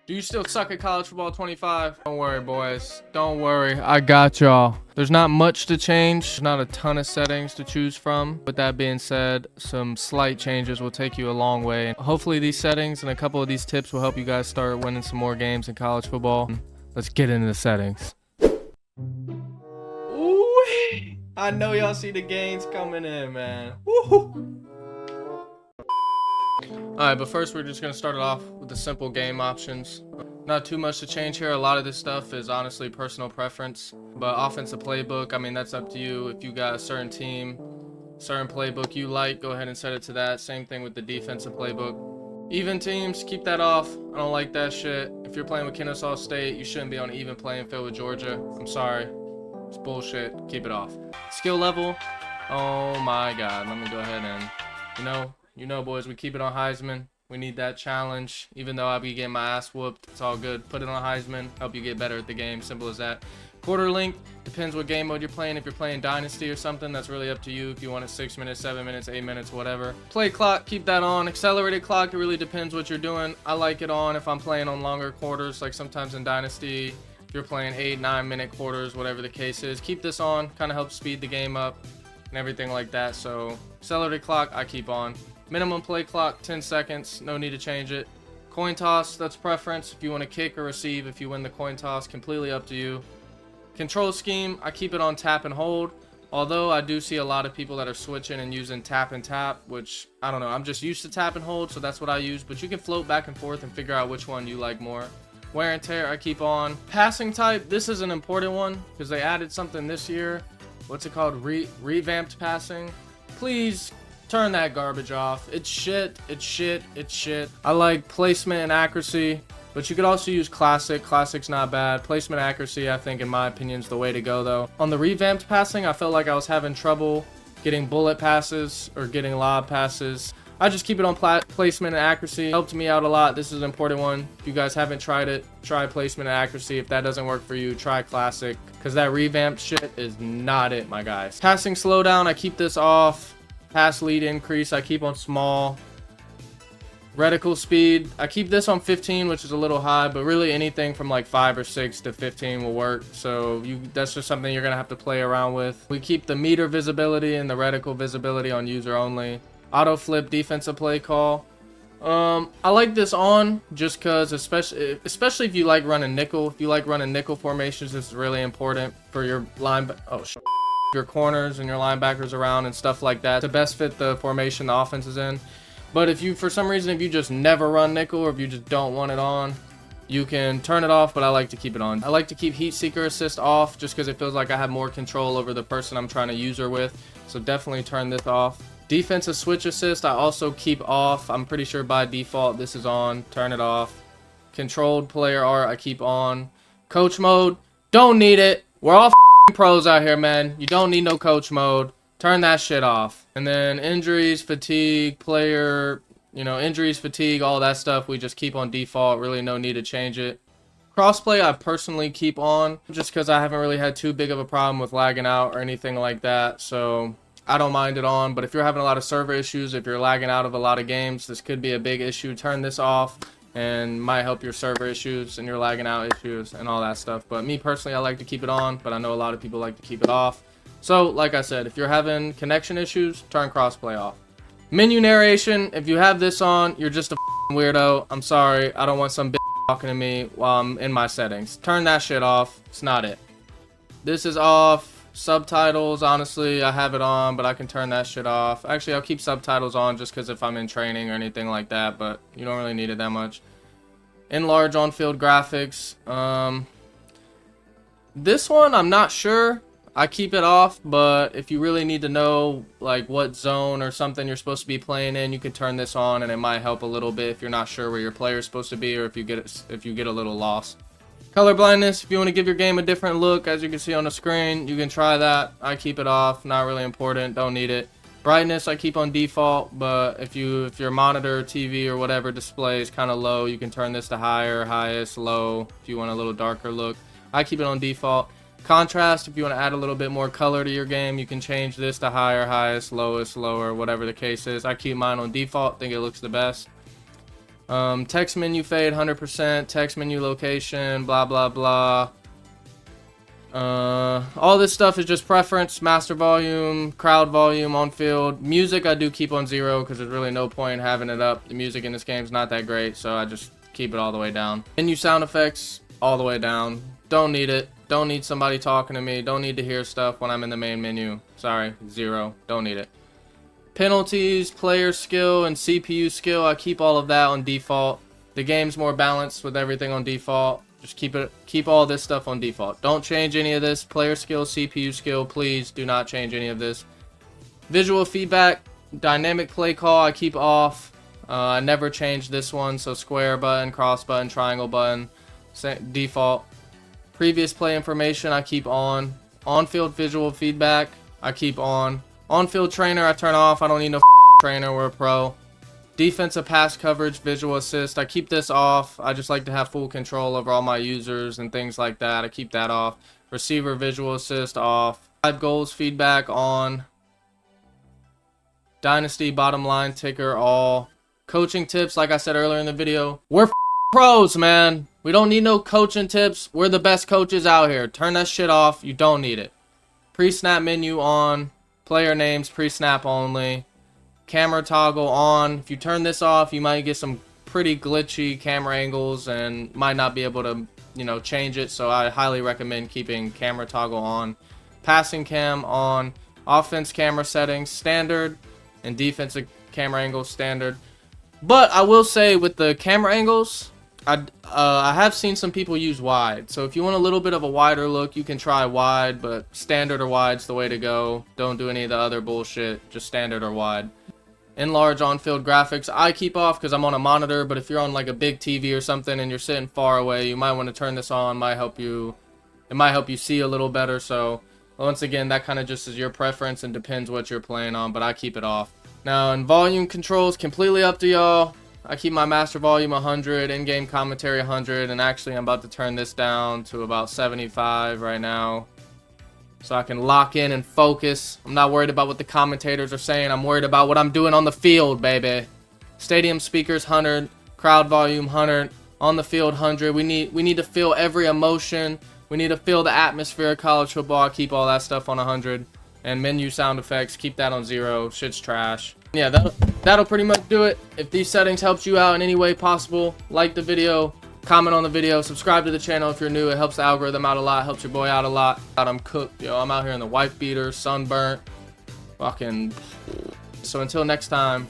Do you still suck at college football 25? Don't worry, boys. Don't worry. I got y'all. There's not much to change. Not a ton of settings to choose from. With that being said, some slight changes will take you a long way. Hopefully these settings and a couple of these tips will help you guys start winning some more games in college football. Let's get into the settings. Ooh, I know y'all see the gains coming in, man. Woo! Alright, but first we're just going to start it off with the simple game options. Not too much to change here. A lot of this stuff is honestly personal preference. But offensive playbook, I mean, that's up to you. If you got a certain team, certain playbook you like, go ahead and set it to that. Same thing with the defensive playbook. Even teams, keep that off. I don't like that shit. If you're playing with Kennesaw State, you shouldn't be on an even playing field with Georgia. I'm sorry. It's bullshit. Keep it off. Skill level. Oh my god. Let me go ahead and, you know, boys, we keep it on Heisman. We need that challenge. Even though I'll be getting my ass whooped, it's all good. Put it on Heisman. Help you get better at the game. Simple as that. Quarter length. Depends what game mode you're playing. If you're playing Dynasty or something, that's really up to you. If you want it 6 minutes, 7 minutes, 8 minutes, whatever. Play clock. Keep that on. Accelerated clock. It really depends what you're doing. I like it on if I'm playing on longer quarters. Like sometimes in Dynasty, if you're playing 8, 9 minute quarters, whatever the case is. Keep this on. Kind of helps speed the game up and everything like that. So accelerated clock, I keep on. Minimum play clock, 10 seconds. No need to change it. Coin toss, that's preference. If you want to kick or receive, if you win the coin toss, completely up to you. Control scheme, I keep it on tap and hold. Although I do see a lot of people that are switching and using tap and tap, which, I don't know. I'm just used to tap and hold, so that's what I use. But you can float back and forth and figure out which one you like more. Wear and tear, I keep on. Passing type, this is an important one because they added something this year. What's it called? Revamped passing. Please turn that garbage off. It's shit. It's shit. It's shit. I like placement and accuracy, but you could also use classic. Classic's not bad. Placement accuracy, I think, in my opinion, is the way to go, though. On the revamped passing, I felt like I was having trouble getting bullet passes or getting lob passes. I just keep it on placement and accuracy. It helped me out a lot. This is an important one. If you guys haven't tried it, try placement and accuracy. If that doesn't work for you, try classic, because that revamped shit is not it, my guys. Passing slowdown, I keep this off. Pass lead increase, I keep on small. Reticle speed, I keep this on 15, which is a little high, but really anything from like 5 or 6 to 15 will work. So that's just something you're gonna have to play around with. We keep the meter visibility and the reticle visibility on user only. Auto flip defensive play call. I like this on just because, especially if you like running nickel. If you like running nickel formations, this is really important for your your corners and your linebackers around and stuff like that to best fit the formation the offense is in. But if you, for some reason, if you just never run nickel or if you just don't want it on, you can turn it off, but I like to keep it on. I like to keep heat seeker assist off just because it feels like I have more control over the person I'm trying to use her with. So definitely turn this off. Defensive switch assist, I also keep off. I'm pretty sure by default this is on. Turn it off. Controlled player art, I keep on. Coach mode, don't need it. We're all pros out here, man. You don't need no coach mode. Turn that shit off. And then injuries, fatigue, player, injuries, fatigue, all that stuff we just keep on default. Really no need to change it. Crossplay I personally keep on just because I haven't really had too big of a problem with lagging out or anything like that. So I don't mind it on. But if you're having a lot of server issues, if you're lagging out of a lot of games, this could be a big issue. Turn this off and might help your server issues and your lagging out issues and all that stuff. But me personally, I like to keep it on, but I know a lot of people like to keep it off. So like I said, if you're having connection issues, turn crossplay off. Menu narration, if you have this on, you're just a weirdo. I'm sorry, I don't want some bitch talking to me while I'm in my settings. Turn that shit off. It's not it. This is off. Subtitles, honestly, I have it on, but I can turn that shit off. Actually, I'll keep subtitles on just because if I'm in training or anything like that, but you don't really need it that much. Enlarge on-field graphics. This one, I'm not sure. I keep it off, but if you really need to know like what zone or something you're supposed to be playing in, you can turn this on and it might help a little bit if you're not sure where your player is supposed to be or if you get a little lost. Color blindness, if you want to give your game a different look, as you can see on the screen, you can try that. I keep it off, not really important, don't need it. Brightness I keep on default, but if your monitor, TV, or whatever display is kind of low, you can turn this to higher, highest, low, if you want a little darker look. I keep it on default. Contrast, if you want to add a little bit more color to your game, you can change this to higher, highest, lowest, lower, whatever the case is. I keep mine on default, think it looks the best. Text menu fade 100%, text menu location, blah blah blah. All this stuff is just preference. Master volume, crowd volume, on field. Music I do keep on 0 because there's really no point in having it up. The music in this game is not that great, so I just keep it all the way down. Menu sound effects all the way down. Don't need it. Don't need somebody talking to me. Don't need to hear stuff when I'm in the main menu. Sorry, 0. Don't need it. Penalties, player skill, and CPU skill, I keep all of that on default. The game's more balanced with everything on default. Just keep all this stuff on default. Don't change any of this. Player skill, CPU skill, please do not change any of this. Visual feedback, dynamic play call, I keep off. I never change this one, so square button, cross button, triangle button, default. Previous play information, I keep on. On-field visual feedback, I keep on. On-field trainer, I turn off. I don't need no trainer. We're a pro. Defensive pass coverage, visual assist, I keep this off. I just like to have full control over all my users and things like that. I keep that off. Receiver visual assist off. 5 goals feedback on. Dynasty bottom line ticker all. Coaching tips, like I said earlier in the video, we're pros, man. We don't need no coaching tips. We're the best coaches out here. Turn that shit off. You don't need it. Pre-snap menu on. Player names pre-snap only. Camera toggle on. If you turn this off, you might get some pretty glitchy camera angles and might not be able to, you know, change it. So I highly recommend keeping camera toggle on. Passing cam on. Offense camera settings standard, and defensive camera angles standard. But I will say with the camera angles, I have seen some people use wide. So if you want a little bit of a wider look, you can try wide, but standard or wide's the way to go. Don't do any of the other bullshit. Just standard or wide. Enlarge on-field graphics, I keep off because I'm on a monitor, but if you're on like a big TV or something and you're sitting far away, you might want to turn this on. It might help you see a little better. So once again, that kind of just is your preference and depends what you're playing on, but I keep it off. Now in volume controls, completely up to y'all. I keep my master volume 100, in-game commentary 100, and actually I'm about to turn this down to about 75 right now, so I can lock in and focus. I'm not worried about what the commentators are saying. I'm worried about what I'm doing on the field, baby. Stadium speakers 100, crowd volume 100, on the field 100. We need to feel every emotion. We need to feel the atmosphere of college football. I keep all that stuff on 100. And menu sound effects, keep that on 0. Shit's trash. Yeah, that'll pretty much do it. If these settings helped you out in any way possible, like the video, comment on the video, subscribe to the channel if you're new. It helps the algorithm out a lot, helps your boy out a lot. I'm cooked, yo. I'm out here in the wife beater, sunburnt, fucking. So until next time.